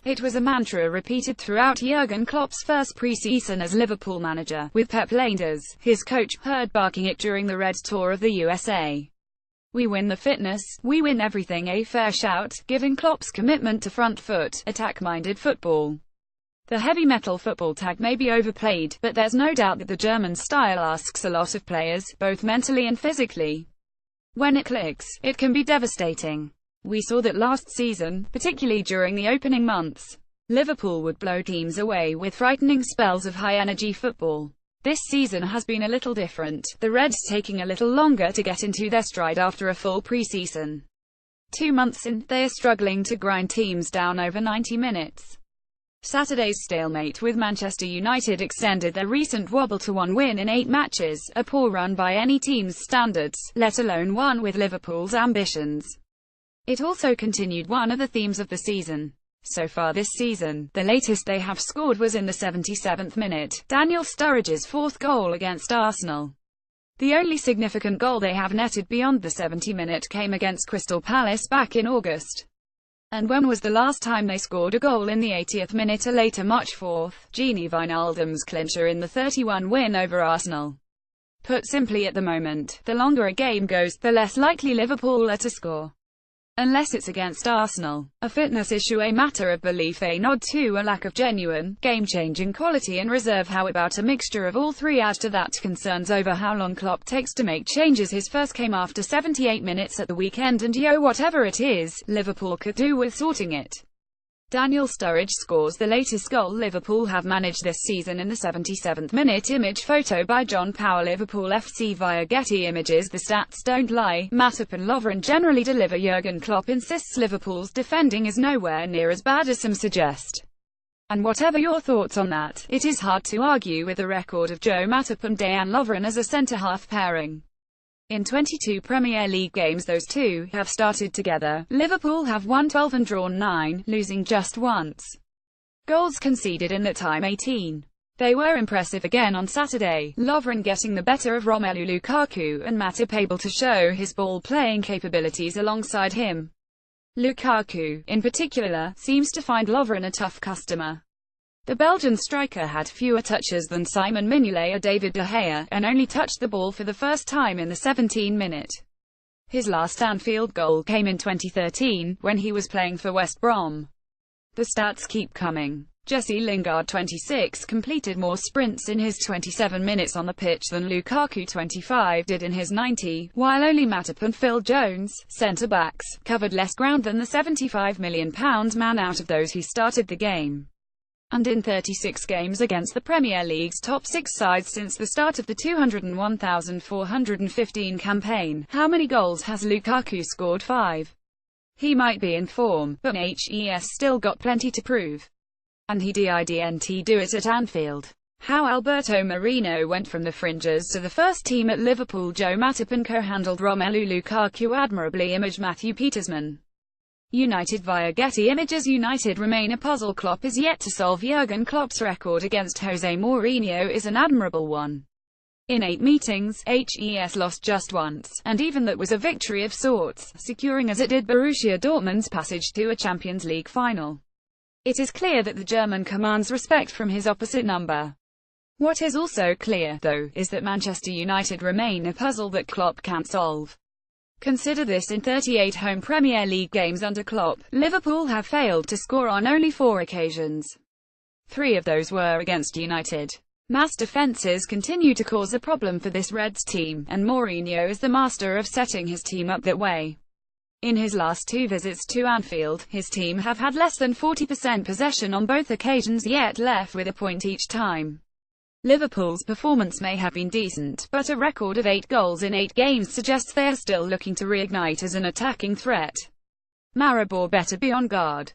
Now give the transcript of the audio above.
It was a mantra repeated throughout Jurgen Klopps' first preseason as Liverpool manager, with Pep Lijnders, his coach, heard barking it during the Red Tour of the USA. "We win the fitness, we win everything," a fair shout, giving Klopp's commitment to front-foot, attack-minded football. The heavy metal football tag may be overplayed, but there's no doubt that the German style asks a lot of players, both mentally and physically. When it clicks, it can be devastating. We saw that last season, particularly during the opening months. Liverpool would blow teams away with frightening spells of high-energy football. This season has been a little different, the Reds taking a little longer to get into their stride after a full pre-season. 2 months in, they are struggling to grind teams down over 90 minutes. Saturday's stalemate with Manchester United extended their recent wobble to 1 win in 8 matches, a poor run by any team's standards, let alone one with Liverpool's ambitions. It also continued one of the themes of the season. So far this season, the latest they have scored was in the 77th minute, Daniel Sturridge's 4th goal against Arsenal. The only significant goal they have netted beyond the 70-minute came against Crystal Palace back in August. And when was the last time they scored a goal in the 80th minute? A later March 4th, Gini Wijnaldum's clincher in the 3-1 win over Arsenal. Put simply, at the moment, the longer a game goes, the less likely Liverpool are to score. Unless it's against Arsenal. A fitness issue, a matter of belief, a nod to a lack of genuine, game-changing quality in reserve. How about a mixture of all three? Add to that concerns over how long Klopp takes to make changes. His first came after 78 minutes at the weekend, and whatever it is, Liverpool could do with sorting it. Daniel Sturridge scores the latest goal Liverpool have managed this season in the 77th minute. Image photo by John Power, Liverpool FC via Getty Images. The stats don't lie. Matip and Lovren generally deliver. Jurgen Klopp insists Liverpool's defending is nowhere near as bad as some suggest. And whatever your thoughts on that, it is hard to argue with the record of Joe Matip and Dejan Lovren as a centre-half pairing. In 22 Premier League games those two have started together, Liverpool have won 12 and drawn 9, losing just once. Goals conceded in that time 18. They were impressive again on Saturday, Lovren getting the better of Romelu Lukaku, and Matip able to show his ball-playing capabilities alongside him. Lukaku, in particular, seems to find Lovren a tough customer. The Belgian striker had fewer touches than Simon Mignolet or David De Gea, and only touched the ball for the first time in the 17th-minute. His last Anfield goal came in 2013, when he was playing for West Brom. The stats keep coming. Jesse Lingard, 26, completed more sprints in his 27 minutes on the pitch than Lukaku, 25, did in his 90, while only Matip and Phil Jones, centre-backs, covered less ground than the £75 million man out of those who started the game. And in 36 games against the Premier League's top 6 sides since the start of the 201,415 campaign, how many goals has Lukaku scored? 5. He might be in form, but he's still got plenty to prove. And he didn't do it at Anfield. How Alberto Moreno went from the fringes to the first team at Liverpool. Joe Matip and co-handled Romelu Lukaku admirably. Image Matthew Petersman. United via Getty Images. United remain a puzzle Klopp is yet to solve. Jurgen Klopp's record against Jose Mourinho is an admirable one. In 8 meetings, HES lost just once, and even that was a victory of sorts, securing as it did Borussia Dortmund's passage to a Champions League final. It is clear that the German commands respect from his opposite number. What is also clear, though, is that Manchester United remain a puzzle that Klopp can't solve. Consider this: in 38 home Premier League games under Klopp, Liverpool have failed to score on only 4 occasions. 3 of those were against United. Mass defences continue to cause a problem for this Reds team, and Mourinho is the master of setting his team up that way. In his last 2 visits to Anfield, his team have had less than 40% possession on both occasions, yet left with a point each time. Liverpool's performance may have been decent, but a record of 8 goals in 8 games suggests they are still looking to reignite as an attacking threat. Maribor better be on guard.